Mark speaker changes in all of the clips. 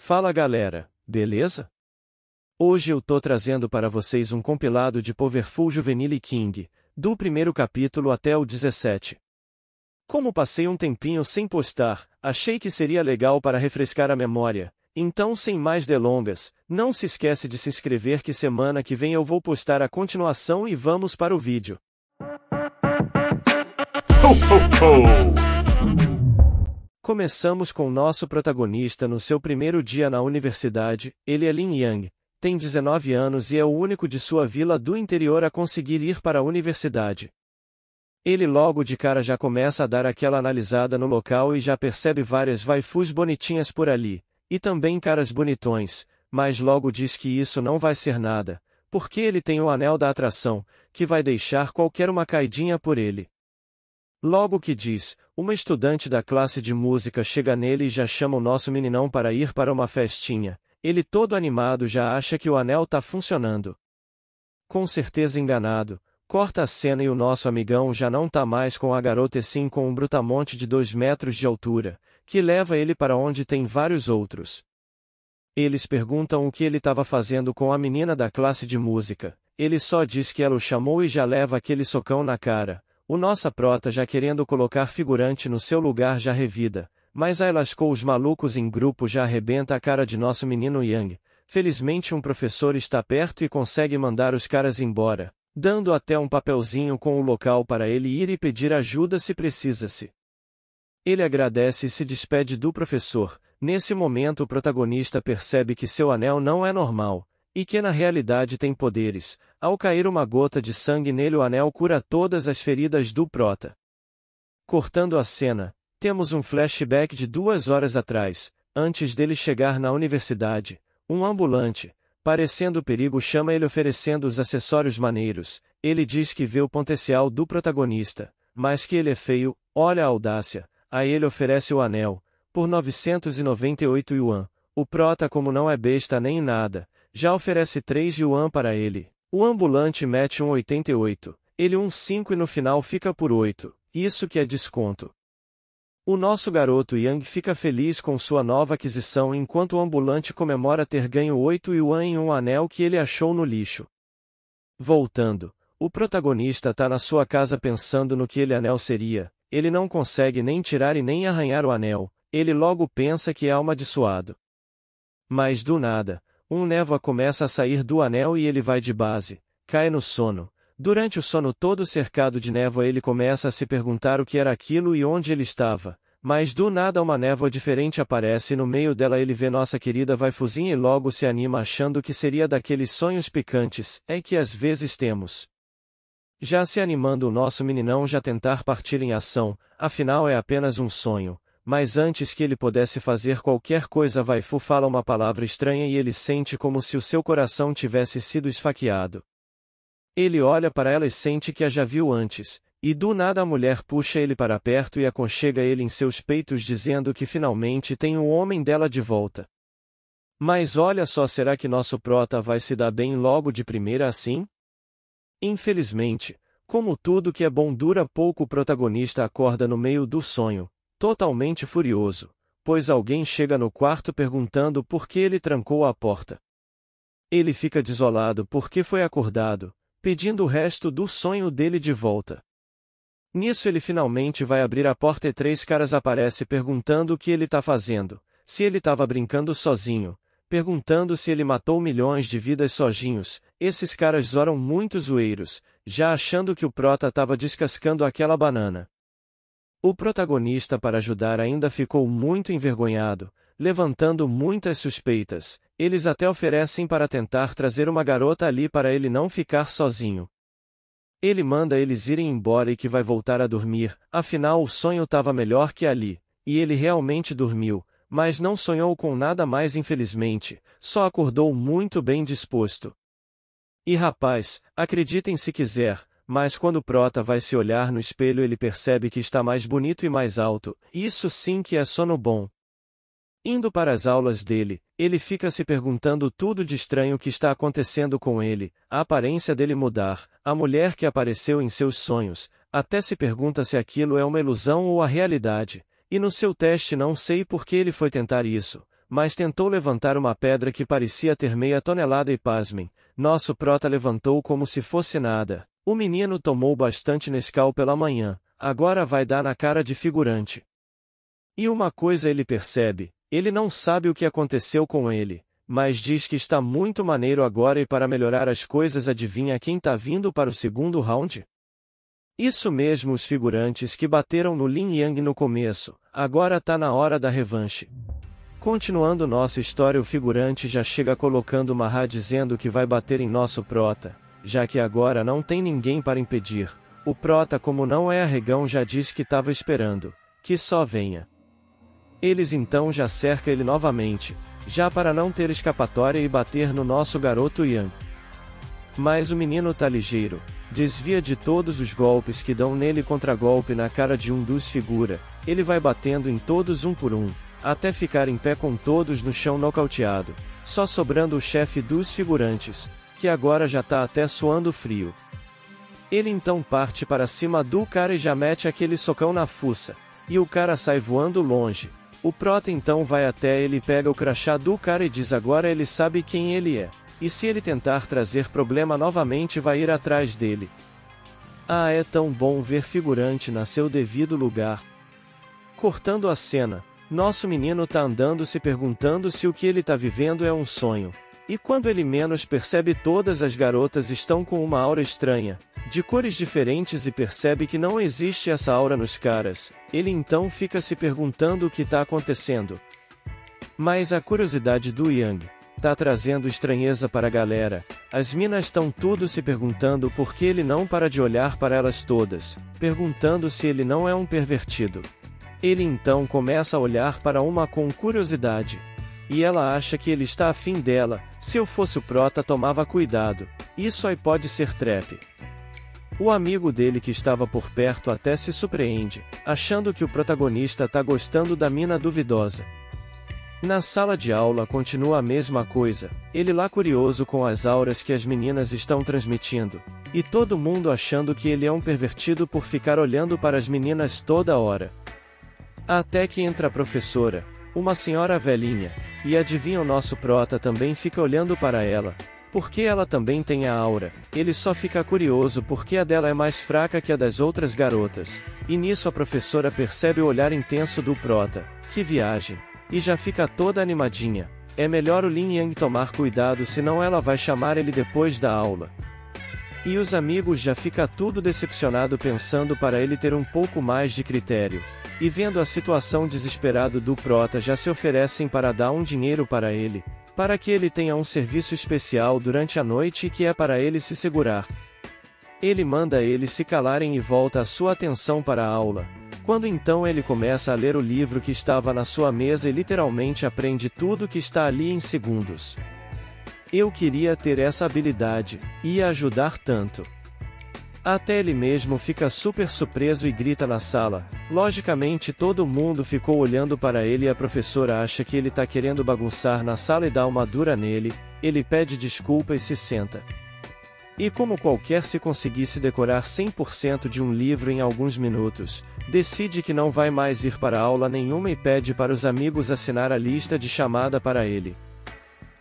Speaker 1: Fala galera, beleza? Hoje eu tô trazendo para vocês um compilado de Powerful Juvenile King, do primeiro capítulo até o 17. Como passei um tempinho sem postar, achei que seria legal para refrescar a memória, então sem mais delongas, não se esquece de se inscrever que semana que vem eu vou postar a continuação e vamos para o vídeo.
Speaker 2: Ho, ho, ho!
Speaker 1: Começamos com nosso protagonista no seu primeiro dia na universidade. Ele é Lin Yang, tem 19 anos e é o único de sua vila do interior a conseguir ir para a universidade. Ele logo de cara já começa a dar aquela analisada no local e já percebe várias waifus bonitinhas por ali, e também caras bonitões, mas logo diz que isso não vai ser nada, porque ele tem o anel da atração, que vai deixar qualquer uma caidinha por ele. Logo que diz, uma estudante da classe de música chega nele e já chama o nosso meninão para ir para uma festinha. Ele todo animado já acha que o anel tá funcionando. Com certeza enganado, corta a cena e o nosso amigão já não tá mais com a garota e sim com um brutamonte de 2 metros de altura, que leva ele para onde tem vários outros. Eles perguntam o que ele estava fazendo com a menina da classe de música. Ele só diz que ela o chamou e já leva aquele socão na cara. O nossa prota já querendo colocar figurante no seu lugar já revida, mas aí lascou os malucos em grupo já arrebenta a cara de nosso menino Yang. Felizmente um professor está perto e consegue mandar os caras embora, dando até um papelzinho com o local para ele ir e pedir ajuda se precisa-se. Ele agradece e se despede do professor. Nesse momento o protagonista percebe que seu anel não é normal, e que na realidade tem poderes. Ao cair uma gota de sangue nele o anel cura todas as feridas do prota. Cortando a cena, temos um flashback de 2 horas atrás, antes dele chegar na universidade. Um ambulante, parecendo perigo, chama ele oferecendo os acessórios maneiros. Ele diz que vê o potencial do protagonista, mas que ele é feio. Olha a audácia, aí ele oferece o anel, por 998 yuan. O prota, como não é besta nem nada, já oferece 3 yuan para ele. O ambulante mete um 88, ele um 5 e no final fica por 8, isso que é desconto. O nosso garoto Yang fica feliz com sua nova aquisição enquanto o ambulante comemora ter ganho 8 yuan em um anel que ele achou no lixo. Voltando, o protagonista tá na sua casa pensando no que ele anel seria, ele não consegue nem tirar e nem arranhar o anel, ele logo pensa que é amaldiçoado. Mas do nada, um névoa começa a sair do anel e ele vai de base, cai no sono. Durante o sono todo cercado de névoa ele começa a se perguntar o que era aquilo e onde ele estava, mas do nada uma névoa diferente aparece e no meio dela ele vê nossa querida waifuzinha e logo se anima achando que seria daqueles sonhos picantes, que às vezes temos. Já se animando o nosso meninão já tentar partir em ação, afinal é apenas um sonho. Mas antes que ele pudesse fazer qualquer coisa a waifu fala uma palavra estranha e ele sente como se o seu coração tivesse sido esfaqueado. Ele olha para ela e sente que a já viu antes, e do nada a mulher puxa ele para perto e aconchega ele em seus peitos dizendo que finalmente tem o homem dela de volta. Mas olha só, será que nosso prota vai se dar bem logo de primeira assim? Infelizmente, como tudo que é bom dura pouco, o protagonista acorda no meio do sonho, totalmente furioso, pois alguém chega no quarto perguntando por que ele trancou a porta. Ele fica desolado porque foi acordado, pedindo o resto do sonho dele de volta. Nisso ele finalmente vai abrir a porta e 3 caras aparecem perguntando o que ele tá fazendo, se ele tava brincando sozinho, perguntando se ele matou milhões de vidas sozinhos. Esses caras eram muito zoeiros, já achando que o prota tava descascando aquela banana. O protagonista, para ajudar, ainda ficou muito envergonhado, levantando muitas suspeitas. Eles até oferecem para tentar trazer uma garota ali para ele não ficar sozinho. Ele manda eles irem embora e que vai voltar a dormir, afinal o sonho estava melhor que ali, e ele realmente dormiu, mas não sonhou com nada mais infelizmente, só acordou muito bem disposto. E rapaz, acreditem se quiser, mas quando o prota vai se olhar no espelho ele percebe que está mais bonito e mais alto, isso sim que é sono bom. Indo para as aulas dele, ele fica se perguntando tudo de estranho que está acontecendo com ele, a aparência dele mudar, a mulher que apareceu em seus sonhos, até se pergunta se aquilo é uma ilusão ou a realidade, e no seu teste não sei por que ele foi tentar isso, mas tentou levantar uma pedra que parecia ter meia tonelada e pasmem, nosso prota levantou como se fosse nada. O menino tomou bastante Nescau pela manhã, agora vai dar na cara de figurante. E uma coisa ele percebe, ele não sabe o que aconteceu com ele, mas diz que está muito maneiro agora e para melhorar as coisas adivinha quem tá vindo para o segundo round? Isso mesmo, os figurantes que bateram no Lin Yang no começo, agora tá na hora da revanche. Continuando nossa história, o figurante já chega colocando Marra dizendo que vai bater em nosso prota, já que agora não tem ninguém para impedir. O prota, como não é arregão, já diz que estava esperando, que só venha. Eles então já cercam ele novamente, já para não ter escapatória e bater no nosso garoto Yang. Mas o menino tá ligeiro, desvia de todos os golpes que dão nele, contra-golpe na cara de um dos figura, ele vai batendo em todos um por um, até ficar em pé com todos no chão nocauteado, só sobrando o chefe dos figurantes, que agora já tá até suando frio. Ele então parte para cima do cara e já mete aquele socão na fuça, e o cara sai voando longe. O prota então vai até ele, pega o crachá do cara e diz agora ele sabe quem ele é, e se ele tentar trazer problema novamente vai ir atrás dele. Ah, é tão bom ver figurante na seu devido lugar. Cortando a cena, nosso menino tá andando se perguntando se o que ele tá vivendo é um sonho. E quando ele menos percebe, todas as garotas estão com uma aura estranha, de cores diferentes, e percebe que não existe essa aura nos caras. Ele então fica se perguntando o que tá acontecendo. Mas a curiosidade do Yang tá trazendo estranheza para a galera. As minas estão tudo se perguntando por que ele não para de olhar para elas todas, perguntando se ele não é um pervertido. Ele então começa a olhar para uma com curiosidade. E ela acha que ele está afim dela. Se eu fosse o prota tomava cuidado, isso aí pode ser trap. O amigo dele que estava por perto até se surpreende, achando que o protagonista tá gostando da mina duvidosa. Na sala de aula continua a mesma coisa, ele lá curioso com as auras que as meninas estão transmitindo, e todo mundo achando que ele é um pervertido por ficar olhando para as meninas toda hora. Até que entra a professora, uma senhora velhinha, e adivinha, o nosso prota também fica olhando para ela, porque ela também tem a aura. Ele só fica curioso porque a dela é mais fraca que a das outras garotas, e nisso a professora percebe o olhar intenso do prota. Que viagem! E já fica toda animadinha. É melhor o Lin Yang tomar cuidado, senão ela vai chamar ele depois da aula. E os amigos já fica tudo decepcionado pensando para ele ter um pouco mais de critério. E vendo a situação desesperado do prota, já se oferecem para dar um dinheiro para ele, para que ele tenha um serviço especial durante a noite e que é para ele se segurar. Ele manda eles se calarem e volta a sua atenção para a aula. Quando então ele começa a ler o livro que estava na sua mesa e literalmente aprende tudo que está ali em segundos. Eu queria ter essa habilidade, ia ajudar tanto. Até ele mesmo fica super surpreso e grita na sala. Logicamente todo mundo ficou olhando para ele e a professora acha que ele tá querendo bagunçar na sala e dá uma dura nele. Ele pede desculpa e se senta. E como qualquer se conseguisse decorar 100% de um livro em alguns minutos, decide que não vai mais ir para aula nenhuma e pede para os amigos assinar a lista de chamada para ele.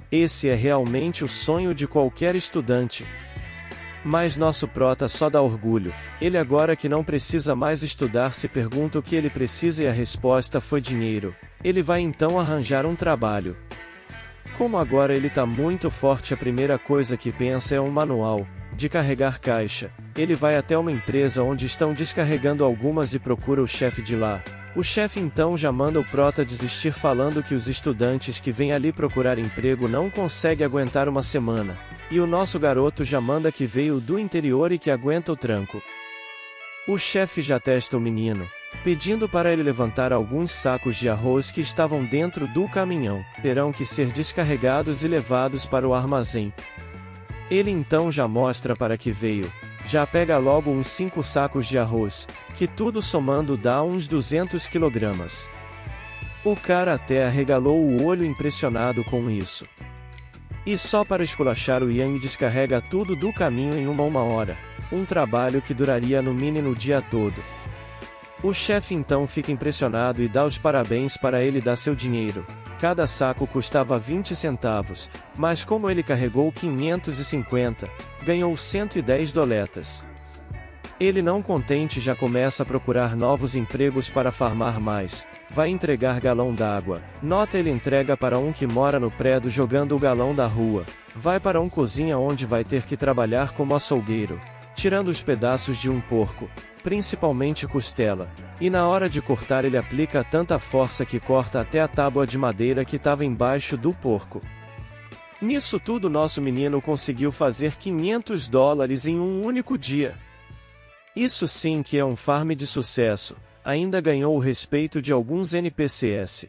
Speaker 1: Esse é realmente o sonho de qualquer estudante. Mas nosso prota só dá orgulho. Ele agora que não precisa mais estudar se pergunta o que ele precisa e a resposta foi dinheiro. Ele vai então arranjar um trabalho. Como agora ele tá muito forte, a primeira coisa que pensa é um manual de carregar caixa. Ele vai até uma empresa onde estão descarregando algumas e procura o chefe de lá. O chefe então já manda o prota desistir, falando que os estudantes que vêm ali procurar emprego não conseguem aguentar uma semana. E o nosso garoto já manda que veio do interior e que aguenta o tranco. O chefe já testa o menino, pedindo para ele levantar alguns sacos de arroz que estavam dentro do caminhão. Terão que ser descarregados e levados para o armazém. Ele então já mostra para que veio. Já pega logo uns 5 sacos de arroz, que tudo somando dá uns 200 kg. O cara até arregalou o olho impressionado com isso. E só para esculachar, o Yang descarrega tudo do caminho em uma hora. Um trabalho que duraria no mínimo o dia todo. O chefe então fica impressionado e dá os parabéns para ele dar seu dinheiro, Cada saco custava 20 centavos, mas como ele carregou 550, ganhou 110 doletas. Ele não contente já começa a procurar novos empregos para farmar mais. Vai entregar galão d'água. Nota ele entrega para um que mora no prédio jogando o galão da rua. Vai para um cozinha onde vai ter que trabalhar como açougueiro, tirando os pedaços de um porco, principalmente costela. E na hora de cortar ele aplica tanta força que corta até a tábua de madeira que estava embaixo do porco. Nisso tudo nosso menino conseguiu fazer 500 dólares em um único dia. Isso sim que é um farm de sucesso, ainda ganhou o respeito de alguns NPCs.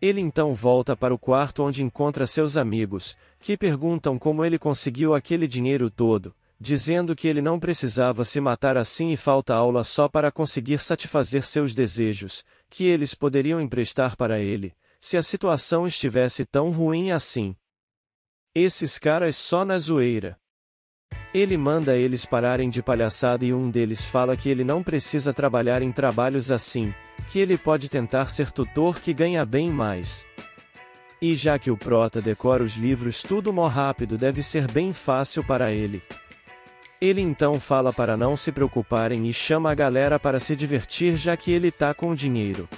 Speaker 1: Ele então volta para o quarto onde encontra seus amigos, que perguntam como ele conseguiu aquele dinheiro todo, dizendo que ele não precisava se matar assim e falta aula só para conseguir satisfazer seus desejos, que eles poderiam emprestar para ele, se a situação estivesse tão ruim assim. Esses caras só na zoeira. Ele manda eles pararem de palhaçada e um deles fala que ele não precisa trabalhar em trabalhos assim, que ele pode tentar ser tutor que ganha bem mais. E já que o prota decora os livros tudo mó rápido deve ser bem fácil para ele. Ele então fala para não se preocuparem e chama a galera para se divertir já que ele tá com dinheiro.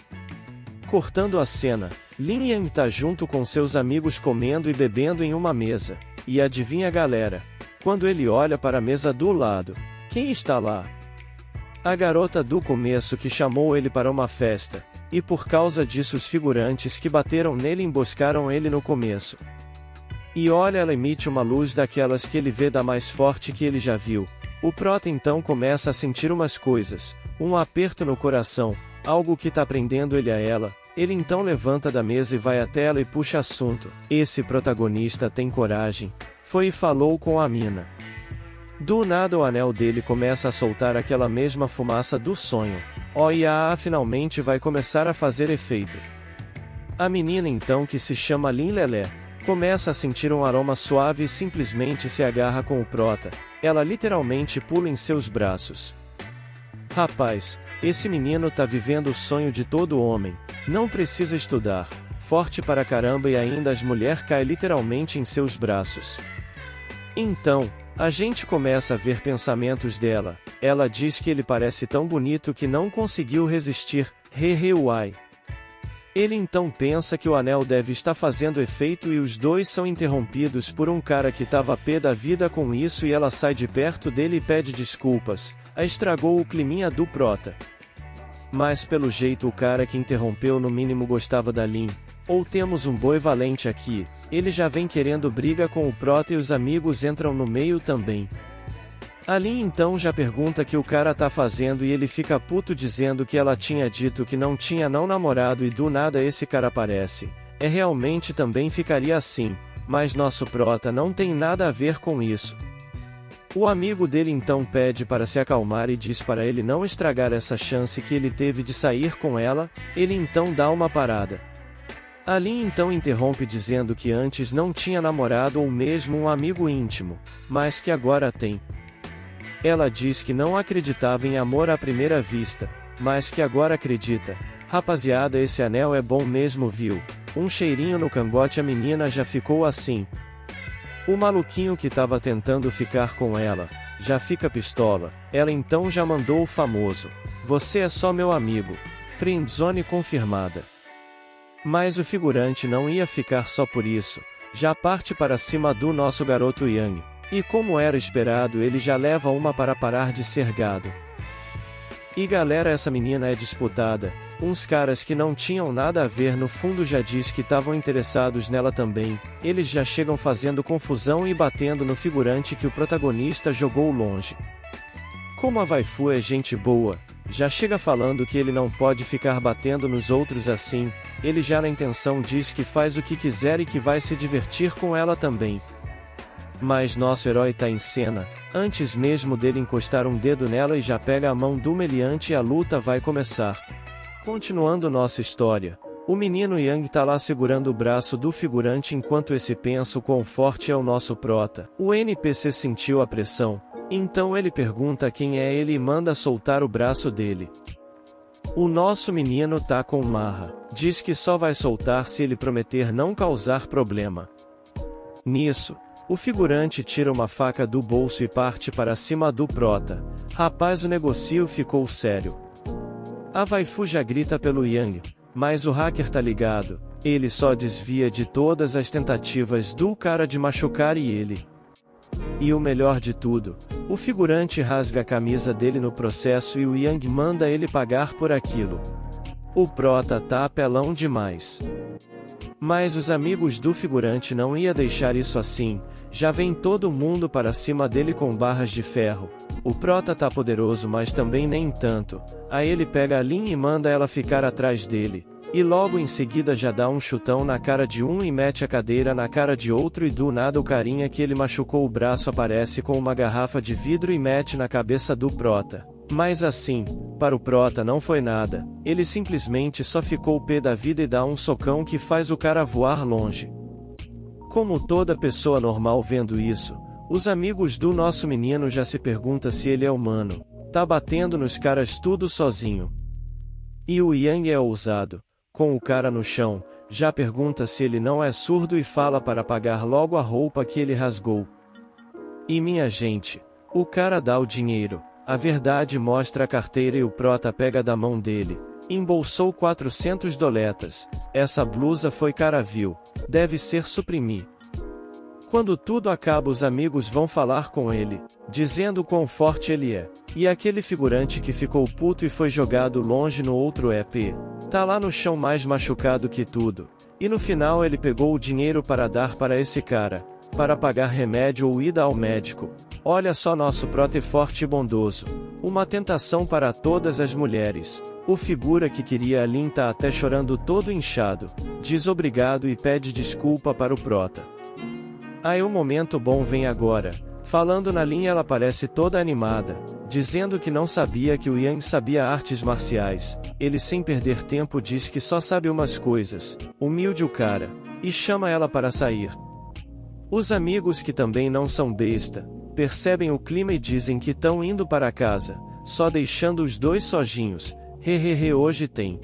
Speaker 1: Cortando a cena, Lin Yang tá junto com seus amigos comendo e bebendo em uma mesa. E adivinha galera? Quando ele olha para a mesa do lado, quem está lá? A garota do começo que chamou ele para uma festa, e por causa disso os figurantes que bateram nele emboscaram ele no começo. E olha, ela emite uma luz daquelas que ele vê da mais forte que ele já viu. O prota então começa a sentir umas coisas, um aperto no coração, algo que tá prendendo ele a ela. Ele então levanta da mesa e vai até ela e puxa assunto. Esse protagonista tem coragem. Foi e falou com a mina. Do nada o anel dele começa a soltar aquela mesma fumaça do sonho. Finalmente vai começar a fazer efeito. A menina então que se chama Lin Lelé, começa a sentir um aroma suave e simplesmente se agarra com o prota. Ela literalmente pula em seus braços. Rapaz, esse menino tá vivendo o sonho de todo homem. Não precisa estudar, forte para caramba e ainda as mulheres caem literalmente em seus braços. Então, a gente começa a ver pensamentos dela. Ela diz que ele parece tão bonito que não conseguiu resistir. Uai. Ele então pensa que o anel deve estar fazendo efeito e os dois são interrompidos por um cara que tava pé da vida com isso e ela sai de perto dele e pede desculpas. Estragou o climinha do prota. Mas pelo jeito o cara que interrompeu no mínimo gostava da Lin. Ou temos um boi valente aqui, ele já vem querendo briga com o prota e os amigos entram no meio também. A Lin então já pergunta que o cara tá fazendo e ele fica puto dizendo que ela tinha dito que não tinha namorado e do nada esse cara aparece. Realmente também ficaria assim, mas nosso prota não tem nada a ver com isso. O amigo dele então pede para se acalmar e diz para ele não estragar essa chance que ele teve de sair com ela. Ele então dá uma parada. A Lin então interrompe dizendo que antes não tinha namorado ou mesmo um amigo íntimo, mas que agora tem. Ela diz que não acreditava em amor à primeira vista, mas que agora acredita. Rapaziada, esse anel é bom mesmo, viu? Um cheirinho no cangote, a menina já ficou assim. O maluquinho que tava tentando ficar com ela, já fica pistola. Ela então já mandou o famoso: "Você é só meu amigo". Friendzone confirmada. Mas o figurante não ia ficar só por isso, já parte para cima do nosso garoto Yang. E como era esperado, ele já leva uma para parar de ser gado. E galera, essa menina é disputada. Uns caras que não tinham nada a ver no fundo já diz que estavam interessados nela também. Eles já chegam fazendo confusão e batendo no figurante que o protagonista jogou longe. Como a waifu é gente boa, já chega falando que ele não pode ficar batendo nos outros assim. Ele já na intenção diz que faz o que quiser e que vai se divertir com ela também. Mas nosso herói tá em cena, antes mesmo dele encostar um dedo nela e já pega a mão do meliante e a luta vai começar. Continuando nossa história, o menino Yang tá lá segurando o braço do figurante enquanto esse pensa o quão forte é o nosso prota. O NPC sentiu a pressão, então ele pergunta quem é ele e manda soltar o braço dele. O nosso menino tá com marra. diz que só vai soltar se ele prometer não causar problema. Nisso, o figurante tira uma faca do bolso e parte para cima do prota. Rapaz, o negocio ficou sério. A waifu já grita pelo Yang, mas o hacker tá ligado, ele só desvia de todas as tentativas do cara de machucar ele. E o melhor de tudo, o figurante rasga a camisa dele no processo e o Yang manda ele pagar por aquilo. O prota tá apelão demais. Mas os amigos do figurante não ia deixar isso assim, já vem todo mundo para cima dele com barras de ferro. O prota tá poderoso, mas também nem tanto. Aí ele pega a Lin e manda ela ficar atrás dele. E logo em seguida já dá um chutão na cara de um e mete a cadeira na cara de outro e do nada o carinha que ele machucou o braço aparece com uma garrafa de vidro e mete na cabeça do prota. Mas assim, para o prota não foi nada, ele simplesmente só ficou pé da vida e dá um socão que faz o cara voar longe. Como toda pessoa normal vendo isso, os amigos do nosso menino já se perguntam se ele é humano, tá batendo nos caras tudo sozinho. E o Yang é ousado, com o cara no chão, já pergunta se ele não é surdo e fala para pagar logo a roupa que ele rasgou. E minha gente, o cara dá o dinheiro. A verdade mostra a carteira e o prota pega da mão dele. Embolsou 400 doletas. Essa blusa foi cara, viu? Deve ser suprimir. Quando tudo acaba, os amigos vão falar com ele, dizendo quão forte ele é. E aquele figurante que ficou puto e foi jogado longe no outro EP, tá lá no chão mais machucado que tudo. E no final ele pegou o dinheiro para dar para esse cara, para pagar remédio ou ida ao médico. Olha só, nosso prota é forte e bondoso. Uma tentação para todas as mulheres. O figura que queria a Lin tá até chorando todo inchado. Diz obrigado e pede desculpa para o prota. Aí o momento bom vem agora. Falando na Lin, ela parece toda animada, dizendo que não sabia que o Yang sabia artes marciais. Ele sem perder tempo diz que só sabe umas coisas. Humilde o cara. E chama ela para sair. Os amigos, que também não são besta, percebem o clima e dizem que estão indo para casa, só deixando os dois sozinhos. Hehehe, hoje tem.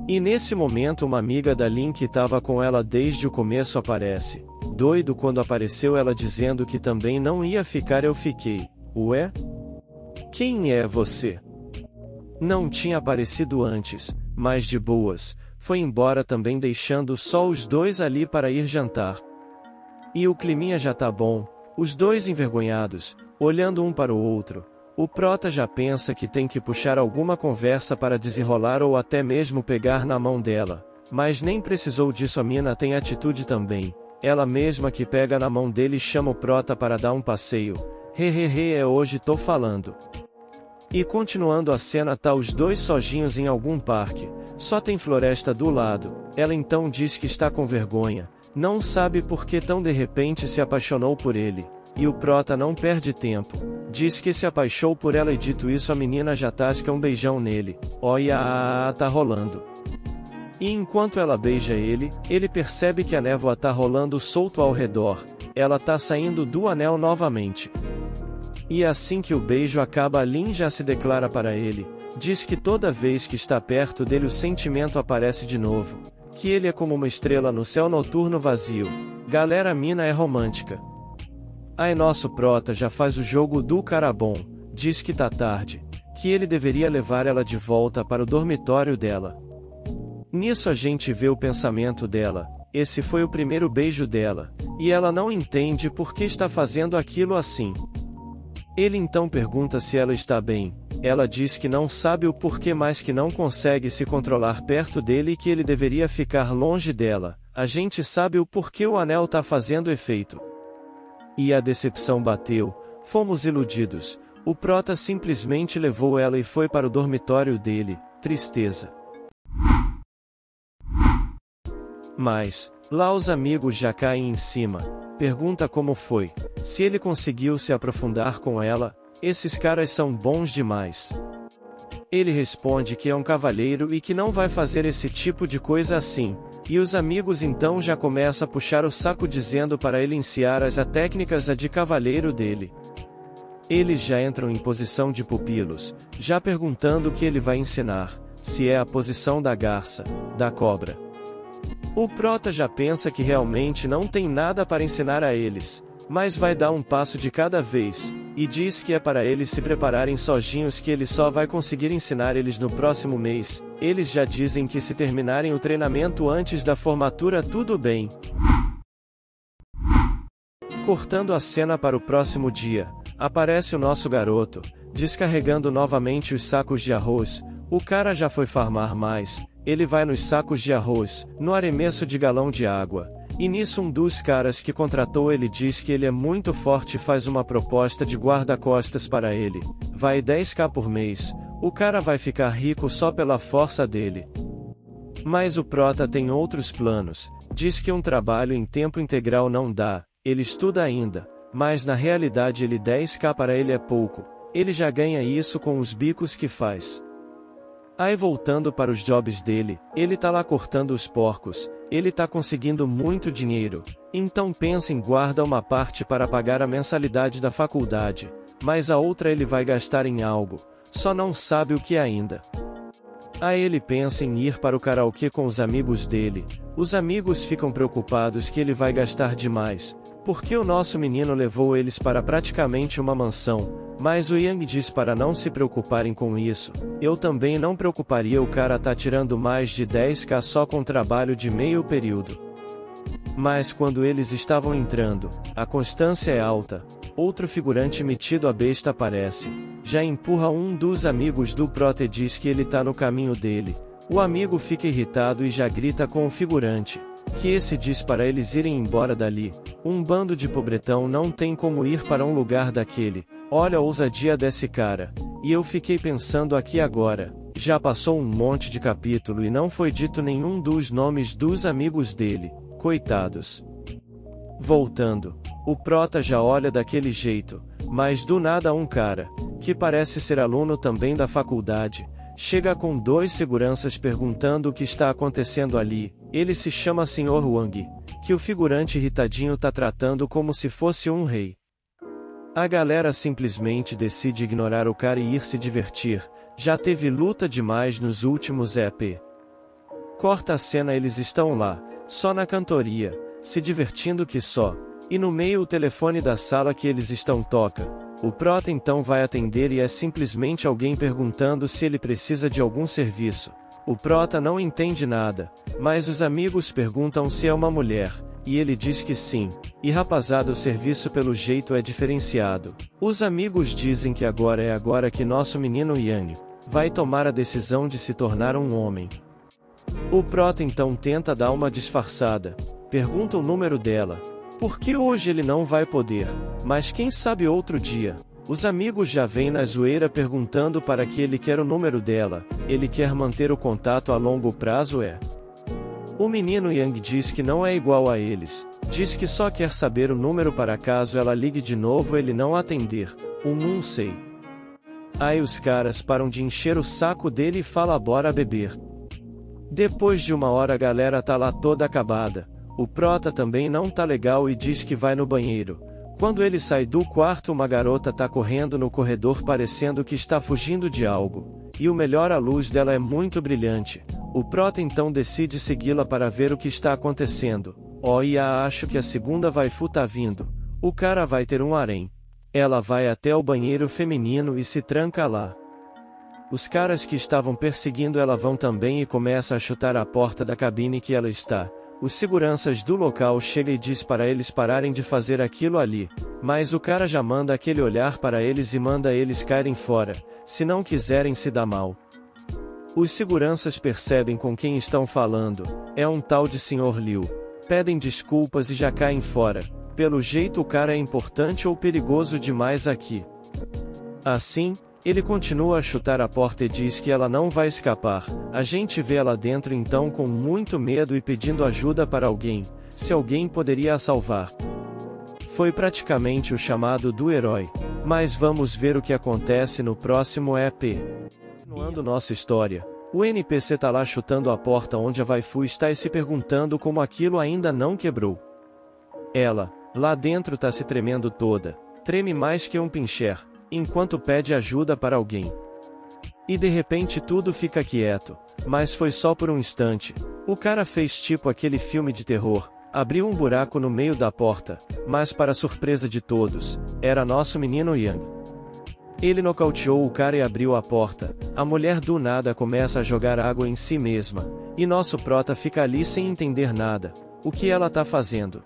Speaker 1: E nesse momento uma amiga da Lin que estava com ela desde o começo aparece. Doido quando apareceu ela dizendo que também não ia ficar, eu fiquei. Ué? Quem é você? Não tinha aparecido antes, mas de boas, foi embora também deixando só os dois ali para ir jantar. E o climinha já tá bom, os dois envergonhados, olhando um para o outro. O prota já pensa que tem que puxar alguma conversa para desenrolar ou até mesmo pegar na mão dela. Mas nem precisou disso, a mina tem atitude também. Ela mesma que pega na mão dele e chama o prota para dar um passeio. Hehehe, é hoje tô falando. E continuando a cena, tá os dois sozinhos em algum parque. Só tem floresta do lado. Ela então diz que está com vergonha. Não sabe por que tão de repente se apaixonou por ele. E o prota não perde tempo. Diz que se apaixonou por ela e dito isso a menina já tasca um beijão nele. Olha, tá rolando. E enquanto ela beija ele, ele percebe que a névoa tá rolando solto ao redor. Ela tá saindo do anel novamente. E assim que o beijo acaba, a Lin já se declara para ele. Diz que toda vez que está perto dele o sentimento aparece de novo. Que ele é como uma estrela no céu noturno vazio. Galera, a mina é romântica. Aí nosso prota já faz o jogo do cara bom. Diz que tá tarde. Que ele deveria levar ela de volta para o dormitório dela. Nisso a gente vê o pensamento dela. Esse foi o primeiro beijo dela. E ela não entende por que está fazendo aquilo assim. Ele então pergunta se ela está bem. Ela diz que não sabe o porquê, mas que não consegue se controlar perto dele e que ele deveria ficar longe dela. A gente sabe o porquê, o anel tá fazendo efeito. E a decepção bateu. Fomos iludidos. O prota simplesmente levou ela e foi para o dormitório dele. Tristeza. Mas, lá os amigos já caem em cima. Pergunta como foi. Se ele conseguiu se aprofundar com ela. Esses caras são bons demais. Ele responde que é um cavalheiro e que não vai fazer esse tipo de coisa assim. E os amigos então já começam a puxar o saco dizendo para ele ensinar as técnicas de cavalheiro dele. Eles já entram em posição de pupilos, já perguntando o que ele vai ensinar. se é a posição da garça, da cobra. O prota já pensa que realmente não tem nada para ensinar a eles, mas vai dar um passo de cada vez, e diz que é para eles se prepararem sozinhos que ele só vai conseguir ensinar eles no próximo mês. Eles já dizem que se terminarem o treinamento antes da formatura tudo bem. Cortando a cena para o próximo dia, aparece o nosso garoto, descarregando novamente os sacos de arroz. O cara já foi farmar mais, ele vai nos sacos de arroz, no arremesso de galão de água. E nisso um dos caras que contratou ele diz que ele é muito forte e faz uma proposta de guarda-costas para ele. Vai 10k por mês, o cara vai ficar rico só pela força dele. Mas o prota tem outros planos, diz que um trabalho em tempo integral não dá, ele estuda ainda, mas na realidade ele 10k para ele é pouco, ele já ganha isso com os bicos que faz. Aí voltando para os jobs dele, ele tá lá cortando os porcos, ele tá conseguindo muito dinheiro, então pensa em guardar uma parte para pagar a mensalidade da faculdade, mas a outra ele vai gastar em algo, só não sabe o que ainda. Aí ele pensa em ir para o karaokê com os amigos dele, os amigos ficam preocupados que ele vai gastar demais, porque o nosso menino levou eles para praticamente uma mansão, mas o Yang diz para não se preocuparem com isso, eu também não preocuparia, o cara tá tirando mais de 10k só com trabalho de meio período. Mas quando eles estavam entrando, a constância é alta, outro figurante metido a besta aparece, já empurra um dos amigos do prota e diz que ele tá no caminho dele, o amigo fica irritado e já grita com o figurante, que esse diz para eles irem embora dali, um bando de pobretão não tem como ir para um lugar daquele, olha a ousadia desse cara, e eu fiquei pensando aqui agora, já passou um monte de capítulo e não foi dito nenhum dos nomes dos amigos dele, coitados. Voltando, o prota já olha daquele jeito, mas do nada um cara, que parece ser aluno também da faculdade, chega com dois seguranças perguntando o que está acontecendo ali, ele se chama Sr. Wang, que o figurante irritadinho tá tratando como se fosse um rei. A galera simplesmente decide ignorar o cara e ir se divertir, já teve luta demais nos últimos EP. Corta a cena, eles estão lá, só na cantoria, se divertindo que só, e no meio o telefone da sala que eles estão toca. O prota então vai atender e é simplesmente alguém perguntando se ele precisa de algum serviço. O prota não entende nada, mas os amigos perguntam se é uma mulher, e ele diz que sim, e rapazada, o serviço pelo jeito é diferenciado. Os amigos dizem que agora é agora que nosso menino Yang vai tomar a decisão de se tornar um homem. O prota então tenta dar uma disfarçada, pergunta o número dela, porque hoje ele não vai poder, mas quem sabe outro dia. Os amigos já vêm na zoeira perguntando para que ele quer o número dela, ele quer manter o contato a longo prazo O menino Yang diz que não é igual a eles, diz que só quer saber o número para caso ela ligue de novo ele não atender, não sei. Aí os caras param de encher o saco dele e fala bora beber. Depois de uma hora a galera tá lá toda acabada, o prota também não tá legal e diz que vai no banheiro. Quando ele sai do quarto uma garota tá correndo no corredor parecendo que está fugindo de algo, e o melhor, a luz dela é muito brilhante. O prota então decide segui-la para ver o que está acontecendo. Acho que a segunda waifu tá vindo. O cara vai ter um harém. Ela vai até o banheiro feminino e se tranca lá. Os caras que estavam perseguindo ela vão também e começa a chutar a porta da cabine que ela está. Os seguranças do local chegam e diz para eles pararem de fazer aquilo ali, mas o cara já manda aquele olhar para eles e manda eles caírem fora, se não quiserem se dar mal. Os seguranças percebem com quem estão falando, é um tal de Sr. Liu. Pedem desculpas e já caem fora, pelo jeito o cara é importante ou perigoso demais aqui. Assim, ele continua a chutar a porta e diz que ela não vai escapar. A gente vê ela dentro então com muito medo e pedindo ajuda para alguém, se alguém poderia a salvar. Foi praticamente o chamado do herói, mas vamos ver o que acontece no próximo EP. Continuando nossa história, o NPC tá lá chutando a porta onde a waifu está e se perguntando como aquilo ainda não quebrou. Ela, lá dentro tá se tremendo toda, treme mais que um pincher, enquanto pede ajuda para alguém. E de repente tudo fica quieto, mas foi só por um instante. O cara fez tipo aquele filme de terror, abriu um buraco no meio da porta, mas para surpresa de todos, era nosso menino Yang. Ele nocauteou o cara e abriu a porta. A mulher do nada começa a jogar água em si mesma, e nosso prota fica ali sem entender nada. O que ela tá fazendo?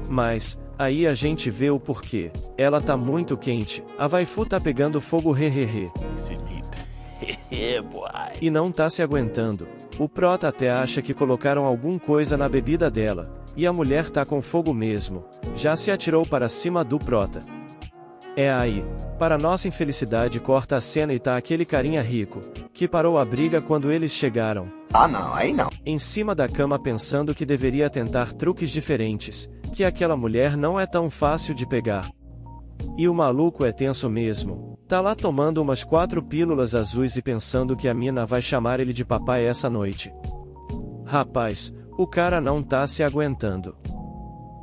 Speaker 1: Mas, aí a gente vê o porquê. Ela tá muito quente, a waifu tá pegando fogo hehehe. E não tá se aguentando. O prota até acha que colocaram alguma coisa na bebida dela, e a mulher tá com fogo mesmo. Já se atirou para cima do prota. É aí, para nossa infelicidade, corta a cena e tá aquele carinha rico, que parou a briga quando eles chegaram.
Speaker 3: Ah não, aí não.
Speaker 1: Em cima da cama pensando que deveria tentar truques diferentes, que aquela mulher não é tão fácil de pegar. E o maluco é tenso mesmo, tá lá tomando umas 4 pílulas azuis e pensando que a mina vai chamar ele de papai essa noite. Rapaz, o cara não tá se aguentando.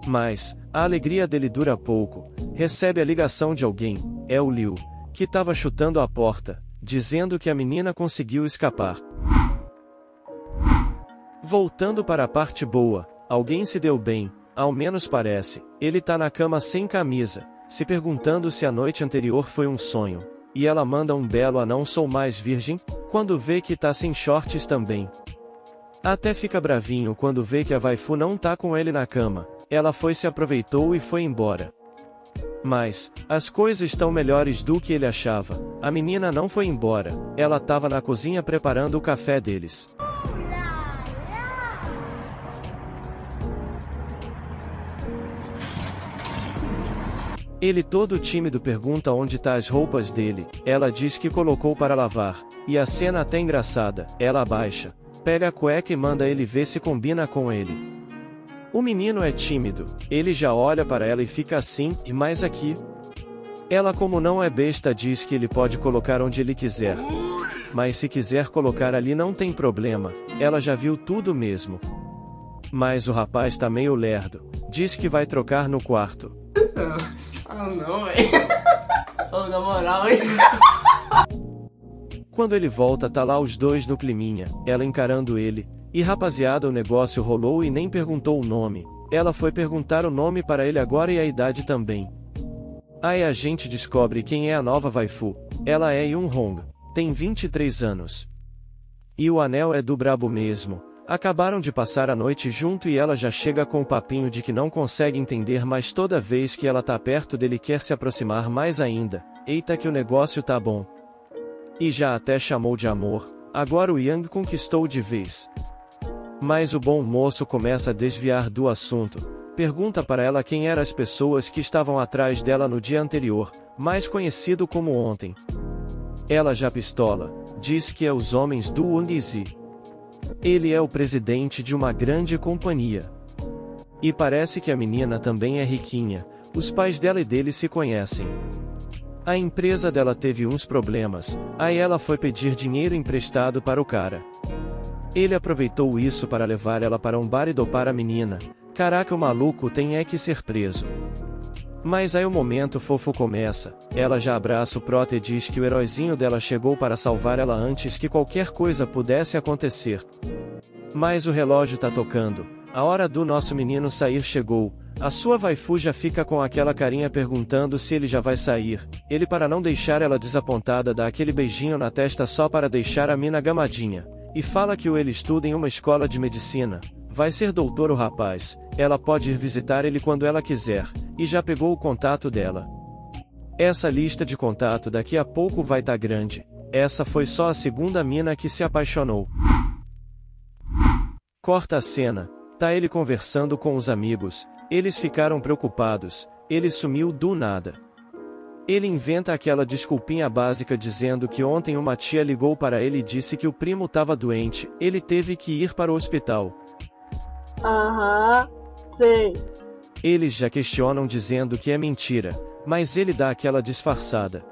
Speaker 1: Mas, a alegria dele dura pouco, recebe a ligação de alguém, é o Liu, que tava chutando a porta, dizendo que a menina conseguiu escapar. Voltando para a parte boa, alguém se deu bem, ao menos parece, ele tá na cama sem camisa, se perguntando se a noite anterior foi um sonho, e ela manda um belo "não sou mais virgem", quando vê que tá sem shorts também. Até fica bravinho quando vê que a waifu não tá com ele na cama, ela se aproveitou e foi embora. Mas, as coisas estão melhores do que ele achava, a menina não foi embora, ela tava na cozinha preparando o café deles. Ele todo tímido pergunta onde tá as roupas dele, ela diz que colocou para lavar, e a cena até engraçada, ela abaixa, pega a cueca e manda ele ver se combina com ele. O menino é tímido, ele já olha para ela e fica assim, e mais aqui. Ela, como não é besta, diz que ele pode colocar onde ele quiser. Mas se quiser colocar ali não tem problema, ela já viu tudo mesmo. Mas o rapaz tá meio lerdo, diz que vai trocar no quarto.
Speaker 4: Ah não, velho. Oh, na moral, hein?
Speaker 1: Quando ele volta tá lá os dois no climinha, ela encarando ele, e rapaziada, o negócio rolou e nem perguntou o nome, ela foi perguntar o nome para ele agora e a idade também. Aí a gente descobre quem é a nova waifu, ela é Yun Hong, tem 23 anos. E o anel é do brabo mesmo, acabaram de passar a noite junto e ela já chega com o papinho de que não consegue entender, mas toda vez que ela tá perto dele quer se aproximar mais ainda, eita que o negócio tá bom. E já até chamou de amor, agora o Yang conquistou de vez. Mas o bom moço começa a desviar do assunto, pergunta para ela quem eram as pessoas que estavam atrás dela no dia anterior, mais conhecido como ontem. Ela já pistola, diz que é os homens do Wang Zi. Ele é o presidente de uma grande companhia. E parece que a menina também é riquinha, os pais dela e dele se conhecem. A empresa dela teve uns problemas, aí ela foi pedir dinheiro emprestado para o cara. Ele aproveitou isso para levar ela para um bar e dopar a menina. Caraca, o maluco tem é que ser preso. Mas aí o momento fofo começa, ela já abraça o prota e diz que o heróizinho dela chegou para salvar ela antes que qualquer coisa pudesse acontecer. Mas o relógio tá tocando, a hora do nosso menino sair chegou, a sua waifu já fica com aquela carinha perguntando se ele já vai sair, ele, para não deixar ela desapontada, dá aquele beijinho na testa só para deixar a mina gamadinha, e fala que ele estuda em uma escola de medicina. Vai ser doutor o rapaz, ela pode ir visitar ele quando ela quiser, e já pegou o contato dela. Essa lista de contato daqui a pouco vai tá grande, essa foi só a segunda mina que se apaixonou. Corta a cena, tá ele conversando com os amigos, eles ficaram preocupados, ele sumiu do nada. Ele inventa aquela desculpinha básica dizendo que ontem uma tia ligou para ele e disse que o primo tava doente, ele teve que ir para o hospital.
Speaker 4: Aham, sei.
Speaker 1: Eles já questionam dizendo que é mentira, mas ele dá aquela disfarçada.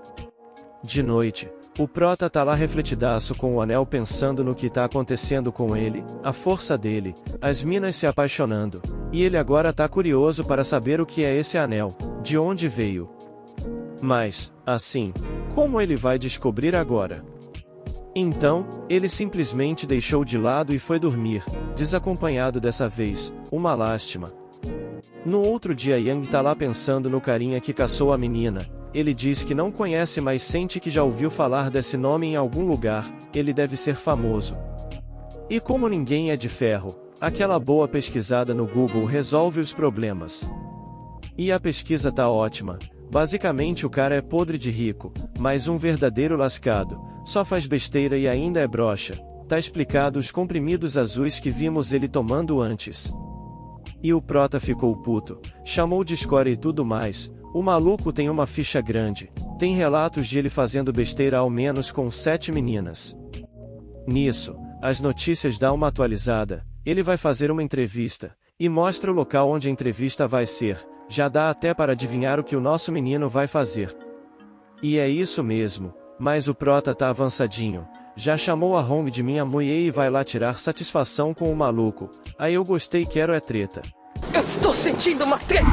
Speaker 1: De noite, o prota tá lá refletidaço com o anel pensando no que tá acontecendo com ele, a força dele, as minas se apaixonando, e ele agora tá curioso para saber o que é esse anel, de onde veio. Mas, assim, como ele vai descobrir agora? Então, ele simplesmente deixou de lado e foi dormir, desacompanhado dessa vez, uma lástima. No outro dia Yang tá lá pensando no carinha que caçou a menina, ele diz que não conhece mas sente que já ouviu falar desse nome em algum lugar, ele deve ser famoso. E como ninguém é de ferro, aquela boa pesquisada no Google resolve os problemas. E a pesquisa tá ótima, basicamente o cara é podre de rico, mas um verdadeiro lascado, só faz besteira e ainda é broxa, tá explicado os comprimidos azuis que vimos ele tomando antes. E o prota ficou puto, chamou de escória e tudo mais, o maluco tem uma ficha grande, tem relatos de ele fazendo besteira ao menos com 7 meninas. Nisso, as notícias dão uma atualizada, ele vai fazer uma entrevista, e mostra o local onde a entrevista vai ser, já dá até para adivinhar o que o nosso menino vai fazer. E é isso mesmo, mas o prota tá avançadinho, já chamou a Hong de minha mulher e vai lá tirar satisfação com o maluco, aí eu gostei quero é treta.
Speaker 3: Eu estou sentindo uma treta!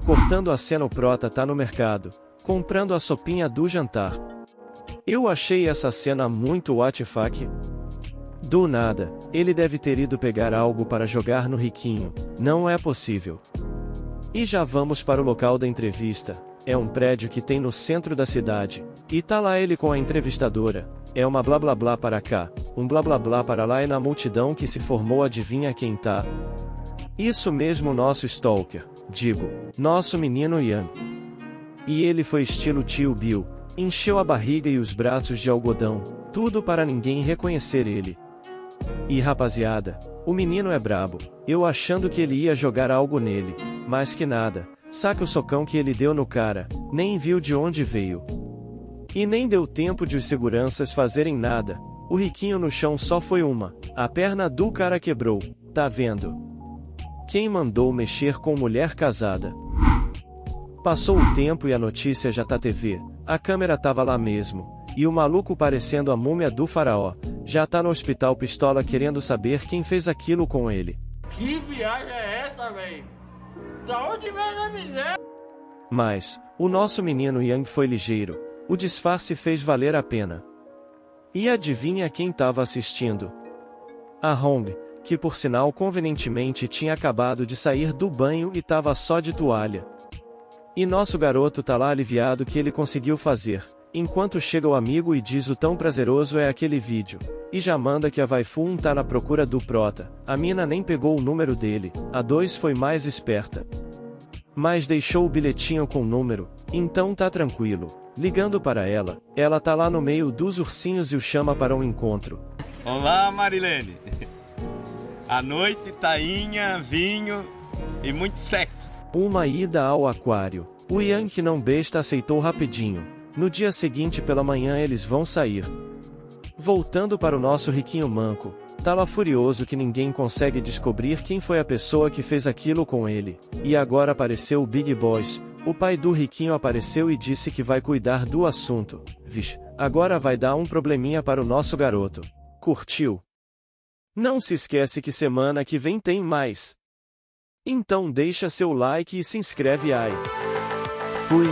Speaker 1: Cortando a cena o prota tá no mercado, comprando a sopinha do jantar. Eu achei essa cena muito what the fuck. Do nada, ele deve ter ido pegar algo para jogar no riquinho, não é possível. E já vamos para o local da entrevista, é um prédio que tem no centro da cidade, e tá lá ele com a entrevistadora, é uma blá blá blá para cá, um blá blá blá para lá e na multidão que se formou adivinha quem tá? Isso mesmo nosso stalker, digo, nosso menino Yang. E ele foi estilo tio Bill, encheu a barriga e os braços de algodão, tudo para ninguém reconhecer ele. E rapaziada, o menino é brabo, eu achando que ele ia jogar algo nele, mas que nada, saca o socão que ele deu no cara, nem viu de onde veio. E nem deu tempo de os seguranças fazerem nada, o riquinho no chão só foi uma, a perna do cara quebrou, tá vendo? Quem mandou mexer com mulher casada? Passou o tempo e a notícia já tá TV, a câmera tava lá mesmo, e o maluco parecendo a múmia do faraó, já tá no hospital pistola querendo saber quem fez aquilo com ele.
Speaker 4: Que viagem é essa, véi? Da onde vem a miséria?
Speaker 1: Mas, o nosso menino Yang foi ligeiro, o disfarce fez valer a pena. E adivinha quem tava assistindo? A Hong, que por sinal convenientemente tinha acabado de sair do banho e tava só de toalha. E nosso garoto tá lá aliviado que ele conseguiu fazer, enquanto chega o amigo e diz o tão prazeroso é aquele vídeo, e já manda que a waifu 1 tá na procura do prota, a mina nem pegou o número dele, a 2 foi mais esperta. Mas deixou o bilhetinho com o número, então tá tranquilo, ligando para ela tá lá no meio dos ursinhos e o chama para um encontro.
Speaker 2: Olá, Marilene. À noite, tainha, vinho e muito sexo.
Speaker 1: Uma ida ao aquário. O Yang que não besta aceitou rapidinho. No dia seguinte pela manhã eles vão sair. Voltando para o nosso riquinho manco, tá lá furioso que ninguém consegue descobrir quem foi a pessoa que fez aquilo com ele. E agora apareceu o Big Boss, o pai do riquinho apareceu e disse que vai cuidar do assunto. Vixe, agora vai dar um probleminha para o nosso garoto. Curtiu? Não se esquece que semana que vem tem mais. Então deixa seu like e se inscreve aí. Fui!